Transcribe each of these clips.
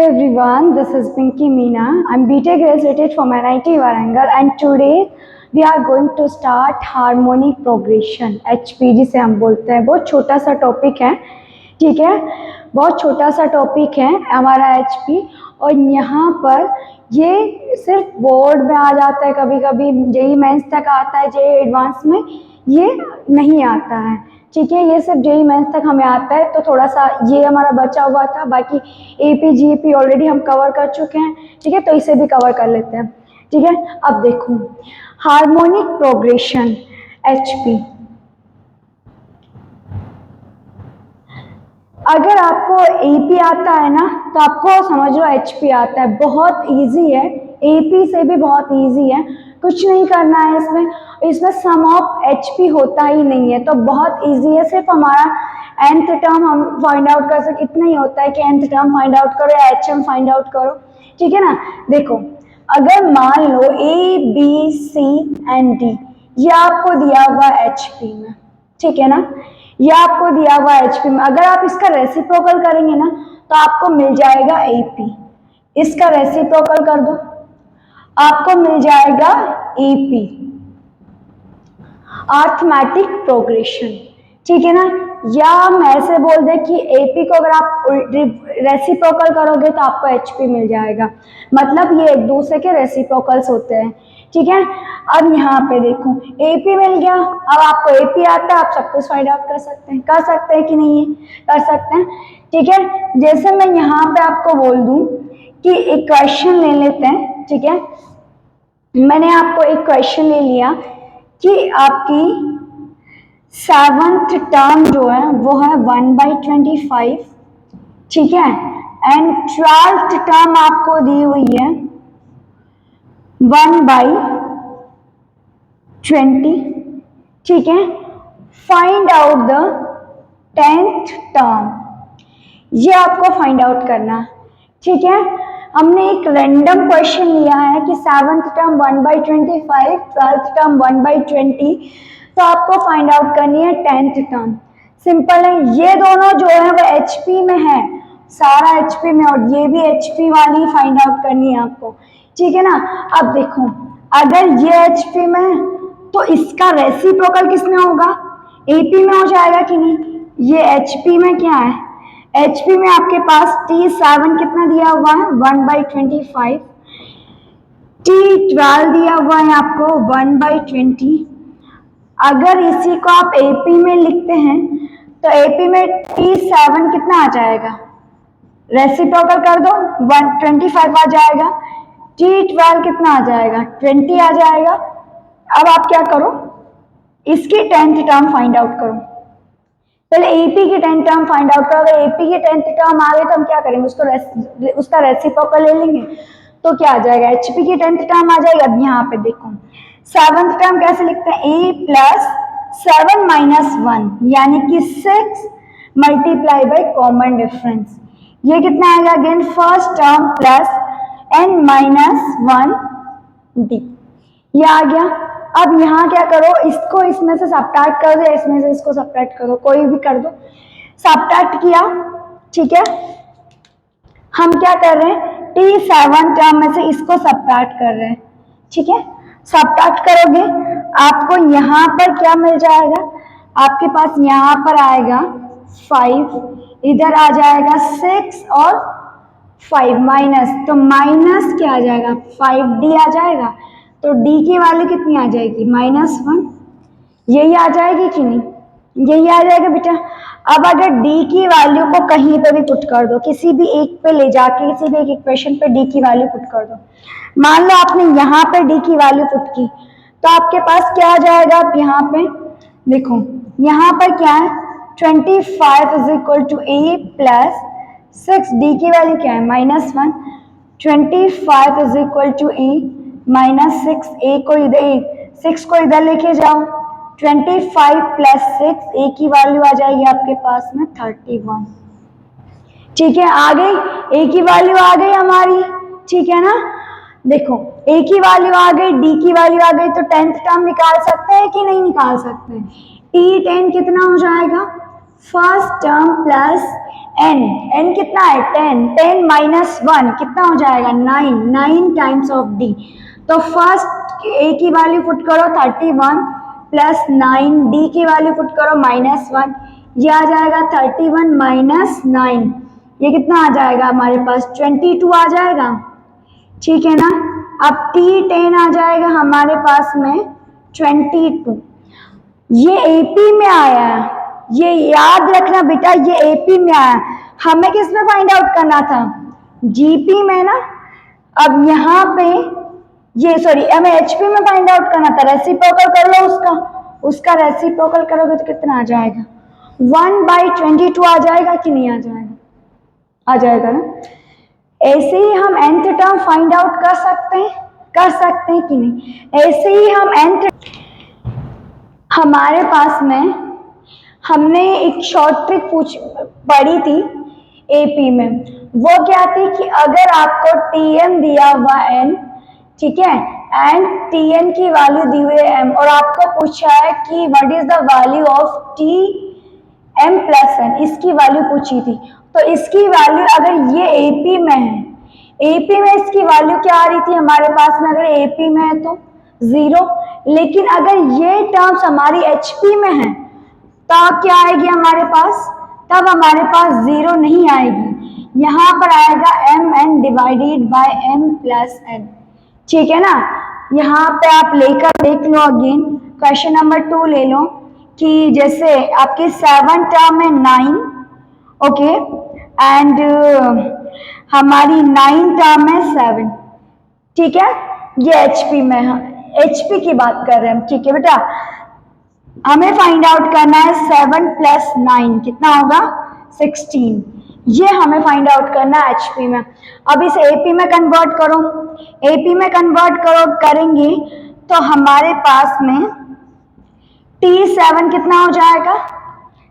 everyone, this is Pinky Meena. I'm BTech graduated from NIT Warangal and today we are going to start harmonic progression HP जिसे हम बोलते हैं। बहुत छोटा सा टॉपिक है, ठीक है, बहुत छोटा सा टॉपिक है हमारा HP। और यहाँ पर ये सिर्फ बोर्ड में आ जाता है, कभी कभी जेई मेंस तक आता है, जेई एडवांस में ये नहीं आता है, ठीक है। ये सिर्फ जेई मेंस तक हमें आता है, तो थोड़ा सा ये हमारा बचा हुआ था। बाकी एपी जीपी ऑलरेडी हम कवर कर चुके हैं, ठीक है, तो इसे भी कवर कर लेते हैं, ठीक है। अब देखो हार्मोनिक प्रोग्रेशन एचपी। अगर आपको एपी आता है ना तो आपको समझ लो एचपी आता है। बहुत इजी है, एपी से भी बहुत इजी है, कुछ नहीं करना है इसमें सम ऑफ एचपी होता ही नहीं है, तो बहुत इजी है। सिर्फ हमारा nth टर्म हम फाइंड आउट कर सकते, इतना ही होता है कि nth टर्म फाइंड आउट करो या एचएम फाइंड आउट करो, ठीक है ना। देखो अगर मान लो A B C and D ये आपको दिया हुआ एचपी में, ठीक है ना, ये आपको दिया हुआ एचपी में। अगर आप इसका रेसिप्रोकल करेंगे ना तो आपको मिल जाएगा एपी। इसका रेसिप्रोकल कर दो, आपको मिल जाएगा एपी, अर्थमेटिक प्रोग्रेशन, ठीक है ना। या हम ऐसे बोल दें कि एपी को अगर आप रेसिप्रोकल करोगे तो आपको एचपी मिल जाएगा, मतलब ये एक दूसरे के रेसिप्रोकल्स होते हैं, ठीक है। अब यहाँ पे देखो एपी मिल गया, अब आपको एपी आता है, आप सब कुछ फाइंड आउट कर सकते हैं कि नहीं, कर सकते हैं, ठीक है। जैसे मैं यहाँ पे आपको बोल दूं कि एक क्वेश्चन ले लेते हैं, ठीक है। मैंने आपको एक क्वेश्चन ले लिया कि आपकी 7th टर्म जो है वो है 1/25, ठीक है, एंड 12th टर्म आपको दी हुई है 1/20, ठीक है। Find out the 10th term, ये आपको फाइंड आउट करना, ठीक है। हमने एक रैंडम क्वेश्चन लिया है कि 7th टर्म 1/25, 12th टर्म 1/20, तो आपको फाइंड आउट करनी है 10th टर्म। सिंपल है, ये दोनों जो है वो एचपी में है, सारा एचपी में, और ये भी एचपी वाली फाइंड आउट करनी है आपको, ठीक है ना। अब देखो अगर ये एचपी में है तो इसका रेसिप्रोकल किसमें होगा, एपी में हो जाएगा कि नहीं। ये एचपी में क्या है, एचपी में आपके पास T7 कितना दिया हुआ है 1/25, T12 दिया हुआ है आपको 1/20। अगर इसी को आप एपी में लिखते हैं तो एपी में T7 कितना आ जाएगा, रेसिप्रोकल कर दो 125 आ जाएगा, T12 कितना आ जाएगा 20 आ जाएगा। अब आप क्या करो, इसकी 10th टर्म फाइंड आउट करो। पहले एपी की 10th टर्म फाइंड आउट करो। अगर एपी की 10th टर्म आ गई तो हम क्या करेंगे, उसका रेसिप्रोकल ले लेंगे, तो क्या आ जाएगा, एचपी की 10th टर्म आ जाएगी। अब यहाँ पे देखो 7th टर्म कैसे लिखते हैं, ए प्लस 7 माइनस 1 यानी कि 6 मल्टीप्लाई बाई कॉमन डिफरेंस, ये कितना आएगा again first term plus n minus 1 D, ये आ गया। अब यहाँ क्या करो, इसको इसमें से सब्ट्रैक्ट कर दो, इसमें से इसको सब्ट्रैक्ट करो, कोई भी कर दो। सब्ट्रैक्ट किया, ठीक है। हम क्या कर रहे हैं, T7 टर्म में से इसको सब्ट्रैक्ट कर रहे हैं, ठीक है। सब्ट्रैक्ट करोगे आपको यहाँ पर क्या मिल जाएगा, आपके पास यहाँ पर आएगा 5, इधर आ जाएगा 6 और 5 माइनस, तो माइनस क्या आ जाएगा 5D आ जाएगा, तो D की वैल्यू कितनी आ जाएगी -1, यही आ जाएगी कि नहीं, यही आ जाएगा बेटा। अब अगर D की वैल्यू को कहीं पे भी पुट कर दो, किसी भी एक पे ले जाके किसी भी एक इक्वेशन पे D की वैल्यू पुट कर दो। मान लो आपने यहाँ पे D की वैल्यू पुट की तो आपके पास क्या आ जाएगा, आप यहाँ पे देखो यहाँ पर क्या है 25 is equal to A plus 6, D की वैल्यू क्या है -1, 25 is equal to A -6, A को इधर 6 को इधर लेके जाओ, 25 प्लस 6, ए की वैल्यू आ जाएगी आपके पास में 31, ठीक है। आ गई ए की वैल्यू आ गई हमारी, ठीक है ना। देखो ए की वैल्यू आ गई, डी की वैल्यू आ गई, तो 10th टर्म निकाल सकते हैं कि नहीं निकाल सकते हैं। T10 कितना हो जाएगा first term plus n, n कितना है 10, 10 माइनस 1 कितना हो जाएगा 9, 9 टाइम्स ऑफ डी। तो फर्स्ट ए की वैल्यू पुट करो 31 प्लस 9, डी की वैल्यू पुट करो -1, ये आ जाएगा 31 माइनस 9, ये कितना आ जाएगा हमारे पास 22 आ जाएगा, ठीक है ना। अब T10 आ जाएगा हमारे पास में 22, ये एपी में आया है, ये याद रखना बेटा, ये एपी में आया, हमें किस में फाइंड आउट करना था, जीपी में ना। अब यहाँ पे ये सॉरी हमें एचपी में फाइंड आउट करना था, रेसिप्रोकल कर लो उसका रेसिप्रोकल करोगे तो कितना आ जाएगा 1/22 आ जाएगा कि नहीं आ जाएगा, आ जाएगा ना। ऐसे ही हम nth टर्म फाइंड आउट कर सकते हैं कि नहीं। ऐसे ही हम nth हमारे पास में हमने एक शॉर्ट ट्रिक पढ़ी थी एपी में, वो क्या थी कि अगर आपको टीएम दिया हुआ एन, ठीक है, एंड टीएन की वैल्यू दी हुई है एम, और आपको पूछा है कि what is the value of T M plus n, इसकी वैल्यू पूछी थी। तो इसकी वैल्यू अगर ये एपी में है, एपी में इसकी वैल्यू क्या आ रही थी हमारे पास में, अगर एपी में है तो 0, लेकिन अगर ये टर्म्स हमारी एचपी में है तब क्या आएगी हमारे पास, तब हमारे पास 0 नहीं आएगी, यहाँ पर आएगा M N divided by M plus N, ठीक है ना। यहाँ पे आप लेकर देख लो अगेन, क्वेश्चन नंबर 2 ले लो कि जैसे आपकी 7 टर्म है 9, ओके, एंड हमारी 9 टर्म है 7, ठीक है, ये एचपी में है, एचपी की बात कर रहे हैं हम, ठीक है बेटा। हमें फाइंड आउट करना है 7 प्लस 9 कितना होगा 16, ये हमें फाइंड आउट करना है एचपी में। अब इसे एपी में कन्वर्ट करो, एपी में कन्वर्ट करेंगे तो हमारे पास में T7 कितना हो जाएगा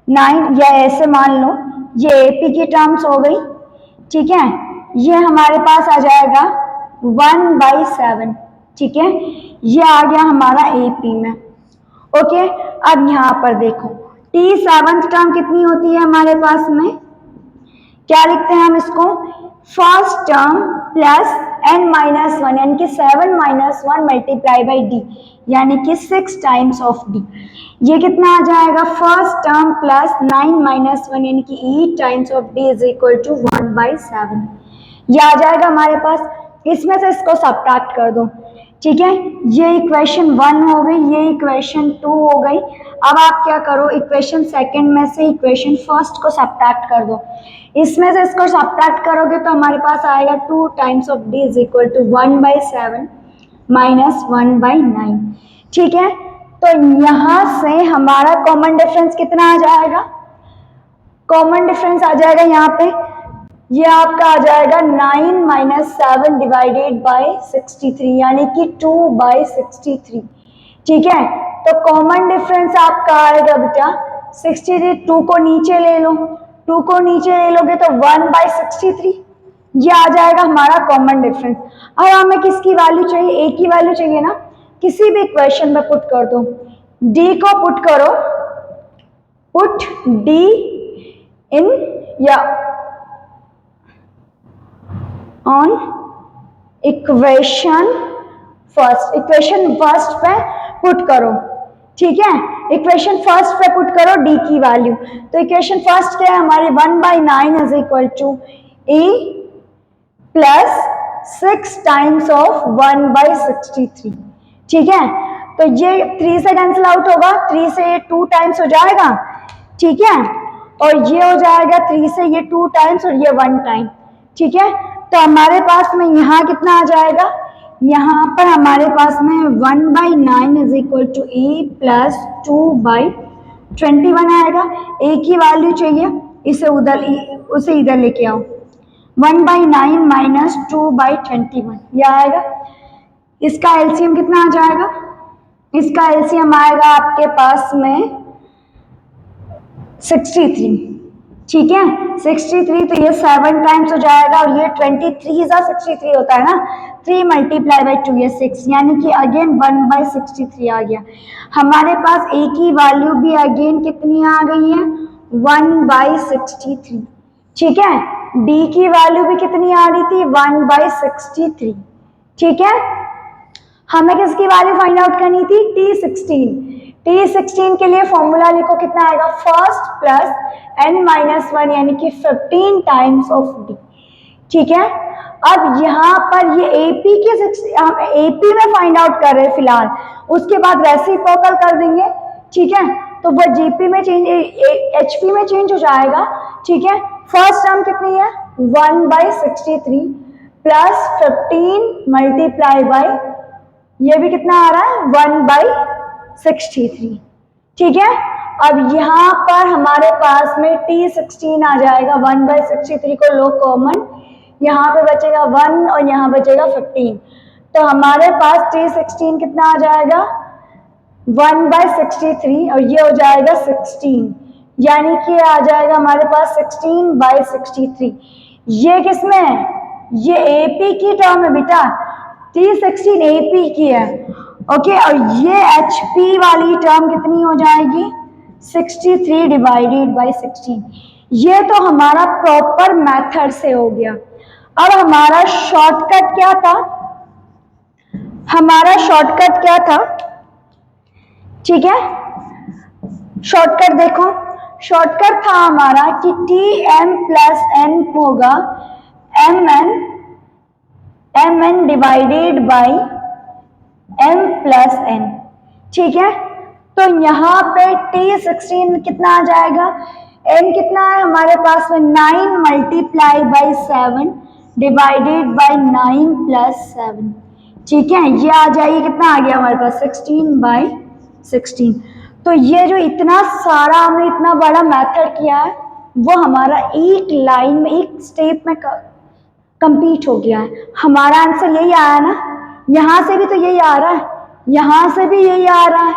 9, या ऐसे मान लो ये एपी की टर्म्स हो गई, ठीक है, ये हमारे पास आ जाएगा 1/7, ठीक है, ये आ गया हमारा एपी में, ओके। अब यहाँ पर देखो T7 टर्म कितनी होती है हमारे पास में, क्या लिखते हैं हम इसको, first term plus n minus 1 यानी कि 7 माइनस 1 मल्टीप्लाई बाई डी, यानी कि 6 टाइम्स ऑफ डी, ये कितना आ जाएगा फर्स्ट टर्म प्लस 9 माइनस 1 यानी कि 8 times of D is equal to 1/7, ये आ जाएगा हमारे पास। इसमें से इसको सब्ट्रैक्ट कर दो, ठीक है, ये इक्वेशन 1 हो गई, ये इक्वेशन 2 हो गई। अब आप क्या करो, इक्वेशन सेकंड में से इक्वेशन फर्स्ट को सब्ट्रैक्ट कर दो, इसमें से इसको सब्ट्रैक्ट करोगे तो हमारे पास आएगा 2 times of D is equal to 1/7 minus 1/9, ठीक है। तो यहाँ से हमारा कॉमन डिफरेंस कितना आ जाएगा, कॉमन डिफरेंस आ जाएगा यहाँ पे, ये आपका आ जाएगा 9 माइनस 7 डिवाइडेड बाय 63 यानी कि 2/63, ठीक है। तो कॉमन डिफरेंस आपका आएगा बेटा 63, 2 को नीचे ले लो, 2 को नीचे ले लोगे तो 1/63, ये आ जाएगा हमारा कॉमन डिफरेंस। और हमें किसकी वैल्यू चाहिए, ए की वैल्यू चाहिए ना, किसी भी इक्वेशन में पुट कर दो, डी को पुट करो, पुट डी इन या ऑन इक्वेशन फर्स्ट पे पुट करो, ठीक है, इक्वेशन फर्स्ट पे पुट करो डी की वैल्यू। तो इक्वेशन फर्स्ट क्या है हमारी 1/9 is equal to A plus 6 times of 1/63, ठीक है। तो ये 3 से कैंसिल आउट होगा, 3 से ये 2 टाइम्स हो जाएगा, ठीक है, और ये हो जाएगा 3 से ये 2 टाइम्स और ये 1 टाइम, ठीक है। तो हमारे पास में यहाँ कितना आ जाएगा, यहाँ पर हमारे पास में 1/9 is equal to A plus 2/21 आएगा। ए की वैल्यू चाहिए, उसे इधर लेके आओ, 1/9 माइनस 2/21 ये आएगा। इसका एलसीएम कितना आ जाएगा, इसका एलसीएम आएगा आपके पास में 63, ठीक है, 63, तो ये 7 टाइम्स हो जाएगा और ये 23 63 होता है ना, 3 मल्टीप्लाई बाई 2 ये 6 यानी कि अगेन 1/63 आ गया हमारे पास। ए की वैल्यू भी अगेन कितनी आ गई है 1/63। ठीक है, d की वैल्यू भी कितनी आ रही थी, 1/63। ठीक है, हमें किसकी वैल्यू फाइंड आउट करनी थी, T16 के लिए फॉर्मूला लिखो, कितना आएगा, फर्स्ट प्लस n-1 यानी कि 15 टाइम्स ऑफ d। ठीक है, अब यहाँ पर ये एपी में फाइंड आउट कर रहे हैं फिलहाल, उसके बाद रेसिप्रोकल कर देंगे। ठीक है, तो वो जीपी में चेंज, एचपी में चेंज हो जाएगा। ठीक है, फर्स्ट टर्म कितनी है, 1/63 प्लस 15 मल्टीप्लाई बाय, ये भी कितना आ रहा है, 1/63। ठीक है, अब यहाँ पर हमारे पास में T16 आ जाएगा, 1/63 को लो कॉमन, यहाँ पे बचेगा 1 और यहाँ बचेगा 15, तो हमारे पास T16 कितना आ जाएगा, 1/63 और ये हो जाएगा 16, यानी कि आ जाएगा हमारे पास 16/63। ये किसमें है, ये एपी की टर्म है बेटा, T16 एपी की है। ओके, और ये एचपी वाली टर्म कितनी हो जाएगी, 63 डिवाइडेड बाई 16। ये तो हमारा प्रॉपर मेथड से हो गया। अब हमारा शॉर्टकट क्या था, हमारा शॉर्टकट क्या था, ठीक है, शॉर्टकट देखो, शॉर्टकट था हमारा कि Tm प्लस n होगा mn divided by m plus n। ठीक है, तो यहाँ पे T16 कितना आ जाएगा, n कितना है हमारे पास में, 9 multiply by 7 divided by 9 plus 7। ठीक है, ये आ जाएगी, कितना आ गया हमारे पास, 16/16। तो ये जो इतना सारा हमने इतना बड़ा मेथड किया है, वो हमारा एक लाइन में, एक स्टेप में कंप्लीट हो गया है। हमारा आंसर यही आया ना, यहाँ से भी तो यही आ रहा है, यहाँ से भी यही आ रहा है।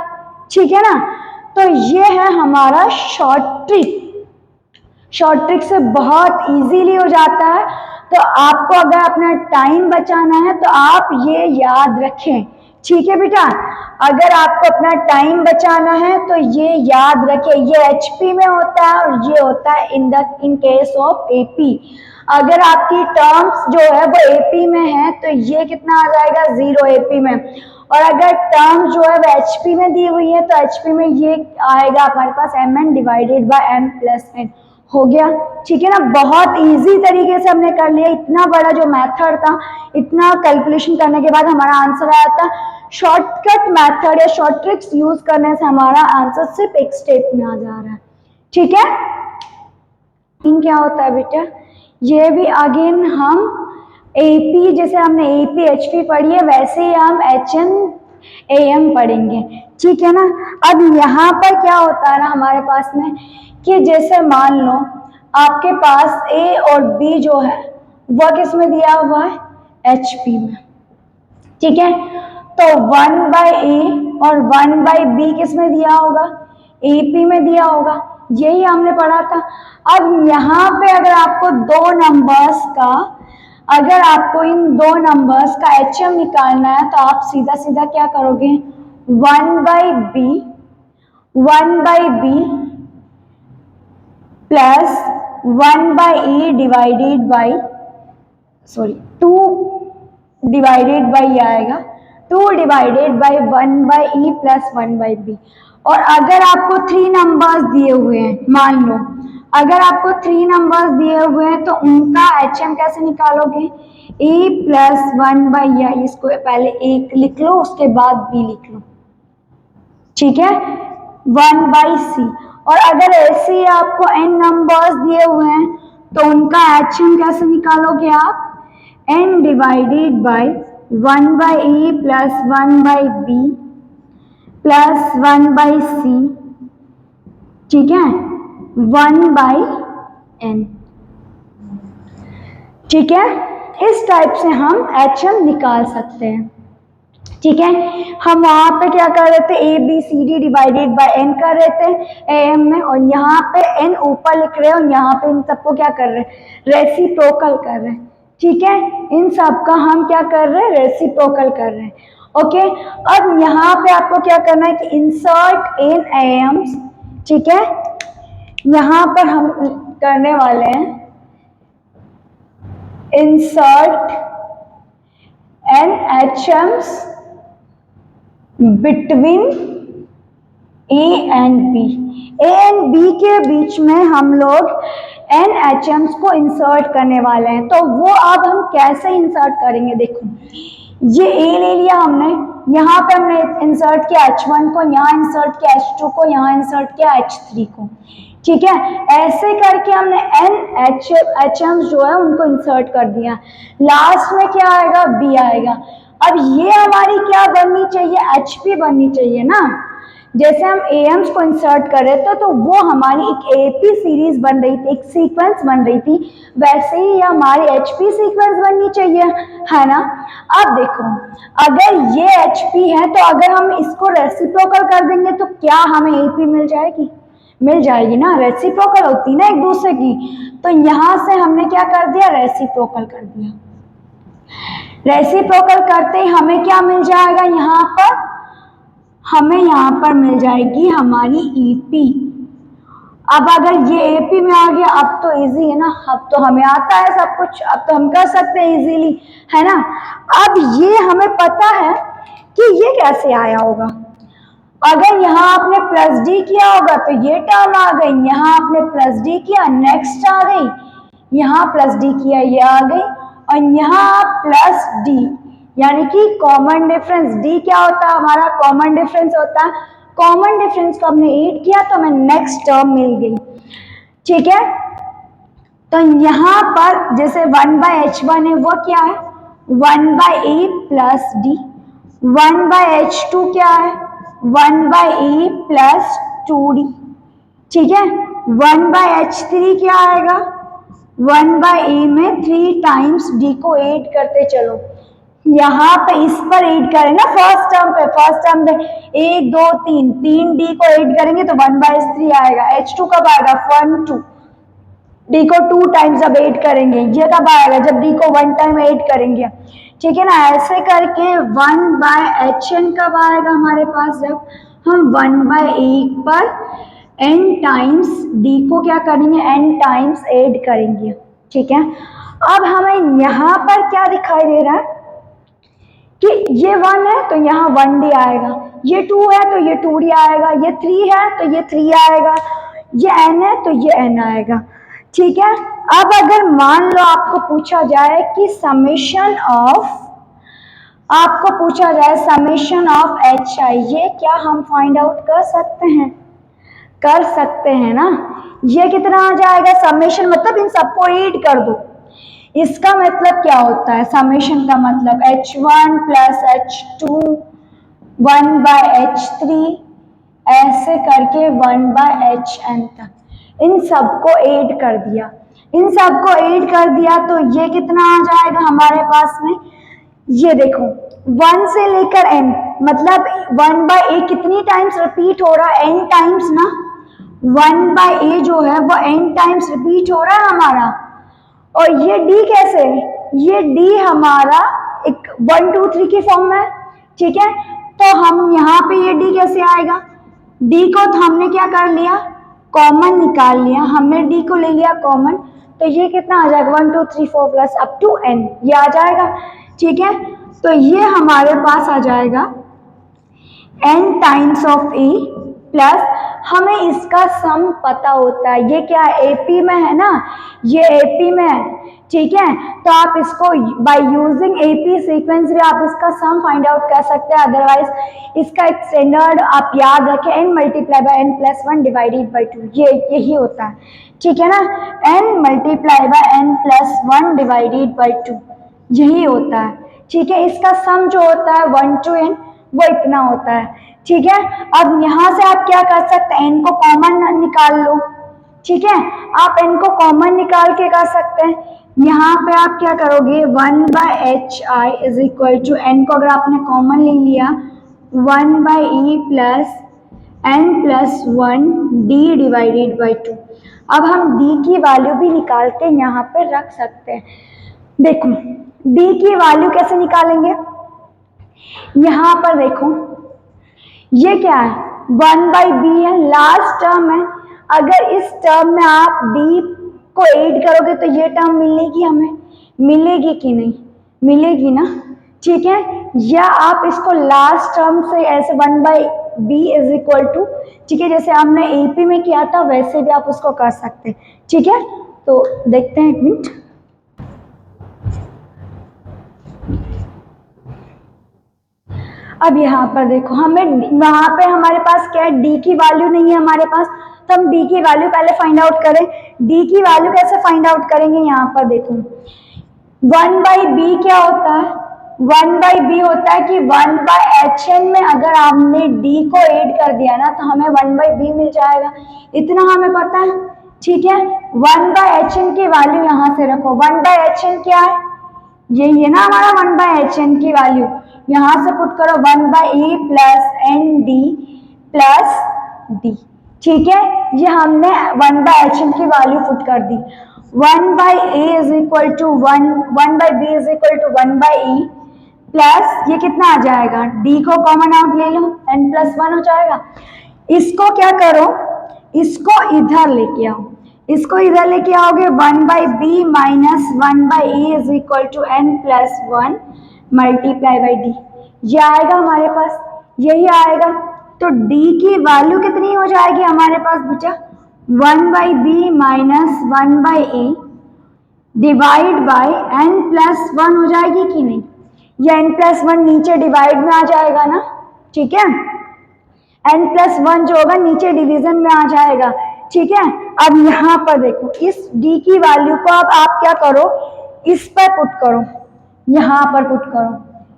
ठीक है ना, तो ये है हमारा शॉर्ट ट्रिक। शॉर्ट ट्रिक से बहुत इजीली हो जाता है। तो आपको अगर अपना टाइम बचाना है तो आप ये याद रखें। ठीक है बेटा, अगर आपको अपना टाइम बचाना है तो ये याद रखें, ये एचपी में होता है और ये होता है इन केस ऑफ एपी। अगर आपकी टर्म्स जो है वो एपी में है तो ये कितना आ जाएगा, 0 एपी में, और अगर टर्म जो है वो एचपी में दी हुई है तो एचपी में ये आएगा हमारे पास mn divided by m plus n। हो गया, ठीक है ना, बहुत इजी तरीके से हमने कर लिया। इतना बड़ा जो मेथड था, इतना कैलकुलेशन करने के बाद हमारा आंसर आया था। शॉर्टकट मेथड या शॉर्ट ट्रिक्स यूज करने से हमारा आंसर सिर्फ एक स्टेप में आ जा रहा है। ठीक है, इन क्या होता है बेटा, ये भी अगेन हम एपी, जैसे हमने एपी एचपी पढ़ी है वैसे ही हम एचएन एएम पढ़ेंगे। ठीक है ना, अब यहाँ पर क्या होता है ना हमारे पास में, कि जैसे मान लो आपके पास ए और बी जो है वह किस में दिया हुआ है, एचपी में। ठीक है, तो 1/a और 1/b किस में दिया होगा, एपी में दिया होगा, यही हमने पढ़ा था। अब यहाँ पे अगर आपको दो नंबर्स का, अगर आपको इन दो नंबर्स का एचएम निकालना है तो आप सीधा सीधा क्या करोगे, 1/b plus 1/e divided by 2 divided by आएगा 2 divided by 1/e plus 1/b। और अगर आपको 3 नंबर्स दिए हुए हैं, मान लो अगर आपको 3 नंबर्स दिए हुए हैं तो उनका एचएम कैसे निकालोगे, e प्लस 1/, इसको पहले एक लिख लो उसके बाद b लिख लो। ठीक है, 1/c। और अगर ऐसे ही आपको n नंबर्स दिए हुए हैं तो उनका एचएम कैसे निकालोगे आप, n divided by 1/e plus 1/b plus 1/c। ठीक है, 1/n। ठीक है, इस टाइप से हम एचएम निकाल सकते हैं। ठीक है, हम वहां पे क्या कर रहे थे, A B C D divided by N कर रहे थे एम में, और यहाँ पे एन ऊपर लिख रहे हैं और यहाँ पे इन सबको क्या कर रहे हैं, रेसिप्रोकल कर रहे हैं। ठीक है, इन सब का हम क्या कर रहे हैं, रेसिप्रोकल कर रहे हैं। ओके, अब यहाँ पे आपको क्या करना है कि इंसर्ट इन एम्स। ठीक है, यहाँ पर हम करने वाले हैं insert NHMs between A and B. A and B के बीच में हम लोग NHMs को इंसर्ट करने वाले हैं। तो वो अब हम कैसे इंसर्ट करेंगे, देखो ये ए ले लिया हमने, यहाँ पे हमने इंसर्ट किया H1 को, यहाँ इंसर्ट किया H2 को, यहाँ इंसर्ट किया H3 को, ठीक है। ऐसे करके हमने NHMs जो है उनको इंसर्ट कर दिया। लास्ट में क्या आएगा, बी आएगा। अब ये हमारी क्या बननी चाहिए, HP बननी चाहिए ना। जैसे हम AMs को इंसर्ट कर रहे थे तो वो हमारी एक AP सीरीज बन रही थी, एक सीक्वेंस बन रही थी, वैसे ही हमारी HP सीक्वेंस बननी चाहिए, है ना। अब देखो अगर ये HP है तो अगर हम इसको रेसिप्रोकल कर देंगे तो क्या हमें AP मिल जाएगी, मिल जाएगी ना, रेसिप्रोकल होती ना एक दूसरे की। तो यहां से हमने क्या कर दिया, रेसिप्रोकल कर दिया। रेसिप्रोकल करते ही हमें क्या मिल जाएगा, यहाँ पर हमें यहाँ पर मिल जाएगी हमारी EP। अब अगर ये AP में आ गया अब तो इजी है ना, अब तो हमें आता है सब कुछ, अब तो हम कर सकते हैं इजीली, है ना। अब ये हमें पता है कि ये कैसे आया होगा। अगर यहाँ आपने प्लस डी किया होगा तो ये टर्म आ गई, यहाँ आपने प्लस डी किया नेक्स्ट आ गई, यहाँ प्लस डी किया ये आ गई, और यहाँ प्लस डी यानी कि कॉमन डिफरेंस। डी क्या होता है हमारा, कॉमन डिफरेंस होता है। कॉमन डिफरेंस को हमने ऐड किया तो हमें नेक्स्ट टर्म मिल गई, ठीक है। तो यहाँ पर जैसे 1/H1 है वो क्या है, 1/A प्लस डी। 1/H2 क्या है, 1/A प्लस 2D, ठीक है। 1/H3 क्या आएगा, 1/A में 3 टाइम्स डी को ऐड करते चलो। यहाँ पे इस पर ऐड करें ना, फर्स्ट टर्म पे, फर्स्ट टर्म पे 1 2 3 3 डी को ऐड करेंगे तो 1/3 आएगा। H2 कब आएगा, 1 2, डी को 2 टाइम्स जब ऐड करेंगे। ये कब आएगा, जब डी को 1 टाइम ऐड करेंगे, ठीक है ना। ऐसे करके 1/HN कब आएगा हमारे पास, जब हम 1/A पर n टाइम्स डी को क्या करेंगे, n टाइम्स ऐड करेंगे, ठीक है। अब हमें यहाँ पर क्या दिखाई दे रहा है कि ये 1 है तो यहाँ 1D आएगा, ये 2 है तो ये 2D आएगा, ये 3 है तो ये 3 आएगा, ये n है तो ये n आएगा, ठीक है। अब अगर मान लो आपको पूछा जाए कि समेशन ऑफ HI, ये क्या हम फाइंड आउट कर सकते हैं, कर सकते हैं ना। ये कितना आ जाएगा, समेशन मतलब इन सबको ऐड कर दो। इसका मतलब क्या होता है, समेशन का मतलब H1 प्लस H2 1/H3 ऐसे करके 1/HN तक, इन सबको ऐड कर दिया। इन सबको ऐड कर दिया तो ये कितना आ जाएगा हमारे पास में, ये देखो 1 से लेकर n, मतलब 1/A कितनी टाइम्स रिपीट हो रहा है, n टाइम्स ना। 1/A जो है वो n टाइम्स रिपीट हो रहा है हमारा। और ये d कैसे, ये d हमारा एक 1 2 3 की फॉर्म में, ठीक है। तो हम यहाँ पे ये d कैसे आएगा, d को तो हमने क्या कर लिया, कॉमन निकाल लिया, हमने d को ले लिया कॉमन, तो ये कितना आ जाएगा 1 2 3 4 प्लस अप टू n, ये आ जाएगा, ठीक है। तो ये हमारे पास आ जाएगा n times of a plus, हमें इसका सम पता होता है, ये क्या है AP में है ना, ये AP में है, ठीक है। तो आप इसको बाय यूजिंग AP सीक्वेंस भी आप इसका सम फाइंड आउट कर सकते हैं। अदरवाइज इसका एक स्टैंडर्ड आप याद रखें, n multiply by n plus 1 divided by 2, ये यही होता है, ठीक है ना। n multiply by n plus 1 divided by 2 यही होता है, ठीक है। इसका सम जो होता है 1 to n वो इतना होता है, ठीक है। अब यहाँ से आप क्या कर सकते हैं, n को कॉमन निकाल लो, ठीक है। आप n को कॉमन निकाल के कर सकते हैं। यहाँ पे आप क्या करोगे, 1/HI is equal to n को अगर आपने कॉमन ले लिया 1/E plus n plus 1 d divided by 2। अब हम d की वैल्यू भी निकाल के यहाँ पे रख सकते हैं। देखो d की वैल्यू कैसे निकालेंगे, यहाँ पर देखो ये क्या है 1/B है, लास्ट टर्म है, अगर इस टर्म में आप डी को ऐड करोगे तो ये टर्म मिलेगी, हमें मिलेगी कि नहीं, मिलेगी ना, ठीक है। या आप इसको लास्ट टर्म से ऐसे 1/b इज इक्वल टू, ठीक है, जैसे हमने एपी में किया था वैसे भी आप उसको कर सकते हैं, ठीक है। तो देखते हैं एक मिनट। अब यहाँ पर देखो, हमें वहां पे हमारे पास क्या है, डी की वैल्यू नहीं है हमारे पास, तो हम डी की वैल्यू पहले फाइंड आउट करें। डी की वैल्यू कैसे फाइंड आउट करेंगे, यहाँ पर देखो 1/b क्या होता है, 1/b होता है कि 1/hn में अगर आपने d को ऐड कर दिया ना तो हमें 1/b मिल जाएगा, इतना हमें पता है, ठीक है। 1/hn की वैल्यू यहाँ से रखो, 1/hn क्या है, यही है ना हमारा 1/hn की वैल्यू, यहाँ से पुट करो 1/e plus N D plus D, ठीक है। ये हमने 1/hn की वैल्यू पुट कर दी। 1/a is equal to 1/b is equal to 1/e plus ये कितना आ जाएगा, d को कॉमन आउट ले लो, n+1 हो जाएगा। इसको क्या करो, इसको इधर लेके आओ, इसको इधर लेके आओगे 1/b minus 1/e is equal to n+1 multiply by D, ये आएगा हमारे पास, यही आएगा। तो d की वैल्यू कितनी हो जाएगी हमारे पास बचा, 1/b minus 1/e divide by n+1 हो जाएगी कि नहीं, ये n+1 नीचे डिवाइड में आ जाएगा ना, ठीक है, n+1 जो होगा नीचे डिवीजन में आ जाएगा, ठीक है। अब यहाँ पर देखो, इस d की वैल्यू को अब आप क्या करो, इस पर पुट करो, यहाँ पर पुट करो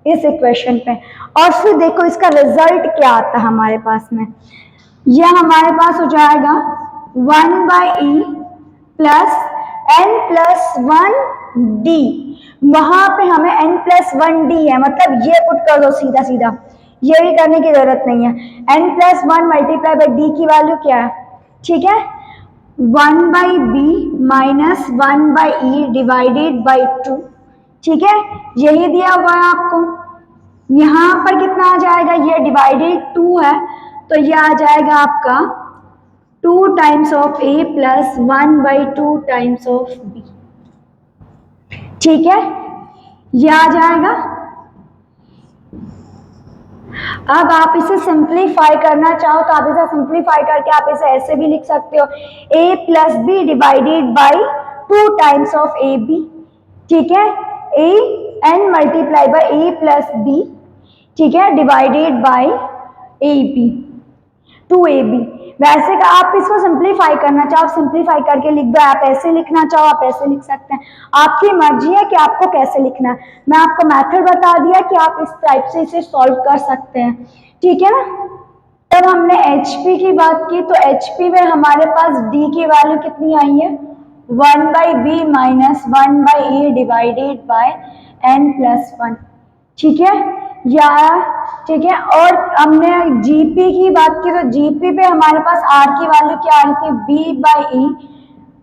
इस इक्वेशन पे, और फिर देखो इसका रिजल्ट क्या आता है हमारे पास में, यह हमारे पास हो जाएगा 1/e प्लस n+1d, वहां पे हमें n+1d है, मतलब ये पुट कर दो सीधा सीधा, ये भी करने की जरूरत नहीं है। n+1 मल्टीप्लाई बाई डी की वैल्यू क्या है, ठीक है, 1/b minus 1/e divided by 2, ठीक है, यही दिया हुआ है आपको। यहाँ पर कितना आ जाएगा, ये डिवाइडेड 2 है तो ये आ जाएगा आपका 2 times of a plus 1/2 times of b, ठीक है, ये आ जाएगा। अब आप इसे सिंप्लीफाई करना चाहो तो आप इसे सिंप्लीफाई करके आप इसे ऐसे भी लिख सकते हो, a plus B divided by 2 times of A B, ठीक है, a n multiply by a plus B, ठीक है, divided by A B 2ab। वैसे का आप इसको सिंप्लीफाई करना चाहो सिंप्लीफाई करके लिख दो, आप ऐसे लिखना चाहो आप ऐसे लिख सकते हैं, आपकी मर्जी है कि आपको कैसे लिखना है। मैं आपको मेथड बता दिया कि आप इस टाइप से इसे सॉल्व कर सकते हैं, ठीक है ना। जब हमने HP की बात की तो HP में हमारे पास D की वैल्यू कितनी आई है, 1/b minus 1/e divided by n+1, ठीक है, या ठीक है। और हमने GP की बात की तो GP पे हमारे पास R की वैल्यू क्या आ रही थी, b/e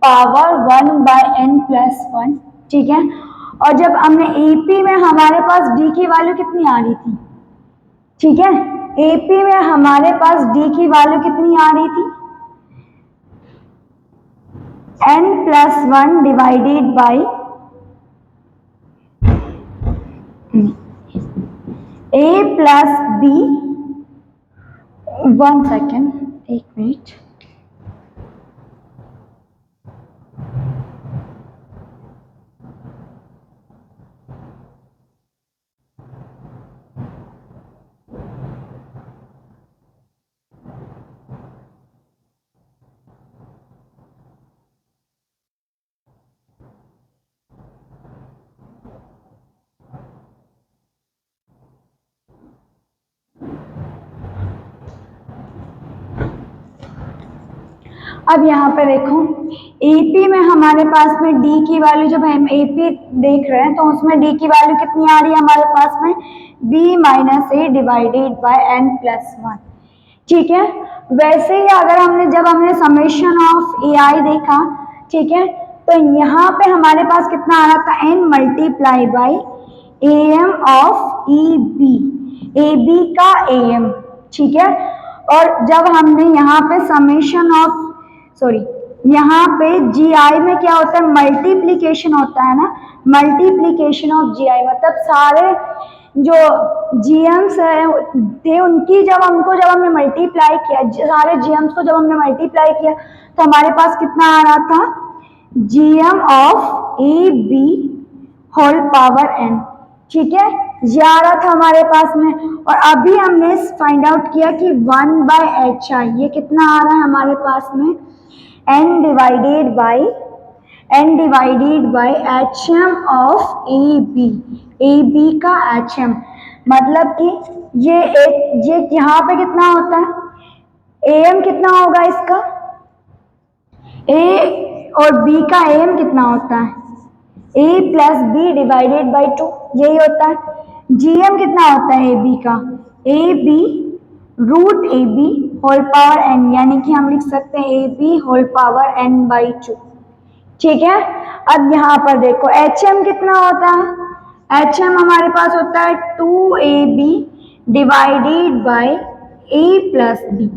पावर 1/n+1, ठीक है। और जब हमने AP में हमारे पास D की वैल्यू कितनी आ रही थी, ठीक है, AP में हमारे पास D की वैल्यू कितनी आ रही थी, n+1 divided by a plus b, 1 second, 1 minute, अब यहाँ पे देखो AP में हमारे पास में D की वैल्यू, जब हम AP देख रहे हैं तो उसमें D की वैल्यू कितनी आ रही है हमारे पास में, b minus a divided by n+1, ठीक है। वैसे ही अगर हमने जब हमने समेशन ऑफ AI देखा, ठीक है, तो यहाँ पे हमारे पास कितना आ रहा था, n multiply by am of EB, AB का am, ठीक है। और जब हमने यहाँ पे समेशन ऑफ सॉरी, यहाँ पे GI में क्या होता है, मल्टीप्लीकेशन होता है ना, मल्टीप्लीकेशन ऑफ GI मतलब सारे जो GMs है थे उनकी जब हमने मल्टीप्लाई किया, सारे GMs को जब हमने मल्टीप्लाई किया तो हमारे पास कितना आ रहा था, GM of AB whole power n। ठीक है, ये आ रहा था हमारे पास में। और अभी हमने फाइंड आउट किया कि 1/hi, ये कितना आ रहा है हमारे पास में, n divided by HM of AB का HM, मतलब कि ये यहाँ पे कितना होता है, AM कितना होगा इसका, A और B का AM कितना होता है, A plus B divided by 2, यही होता है। GM कितना होता है AB का, AB root AB whole power n, यानी कि हम लिख सकते हैं AB whole power n by 2। ठीक है, अब यहाँ पर देखो HM कितना होता है, HM हमारे पास होता है 2AB divided by A plus B।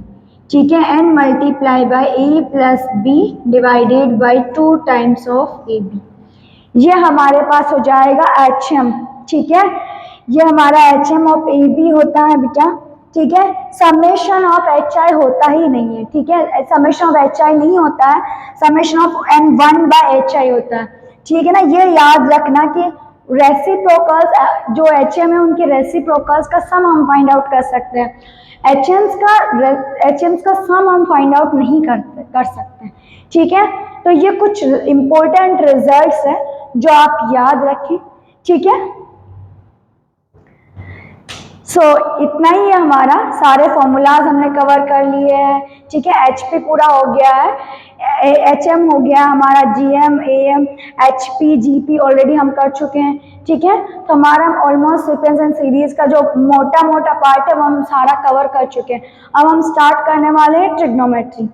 ठीक है, n multiply by A plus B divided by 2 times of AB, ये हमारे पास हो जाएगा HM। ठीक है, ये हमारा HM ऑफ AB होता है बेटा। ठीक है, समेशन ऑफ HI होता ही नहीं है। ठीक है, समेशन ऑफ HI नहीं होता है, समेशन ऑफ N1/HI होता है। ठीक है ना, ये याद रखना कि रेसिप्रोकल्स जो HM है उनके रेसिप्रोकल्स का सम हम फाइंड आउट कर सकते हैं, HMs का सम हम फाइंड आउट नहीं कर सकते। ठीक है, तो ये कुछ इंपॉर्टेंट रिजल्ट्स है जो आप याद रखें। ठीक है, इतना ही है हमारा, सारे फॉर्मूलाज हमने कवर कर लिए हैं। ठीक है, HP पूरा हो गया है, HM हो गया हमारा, GM AM HP GP already हम कर चुके हैं। ठीक है, तो हमारा ऑलमोस्ट सीक्वेंस एंड सीरीज का जो मोटा पार्ट है वो हम सारा कवर कर चुके हैं। अब हम स्टार्ट करने वाले हैं ट्रिग्नोमेट्री।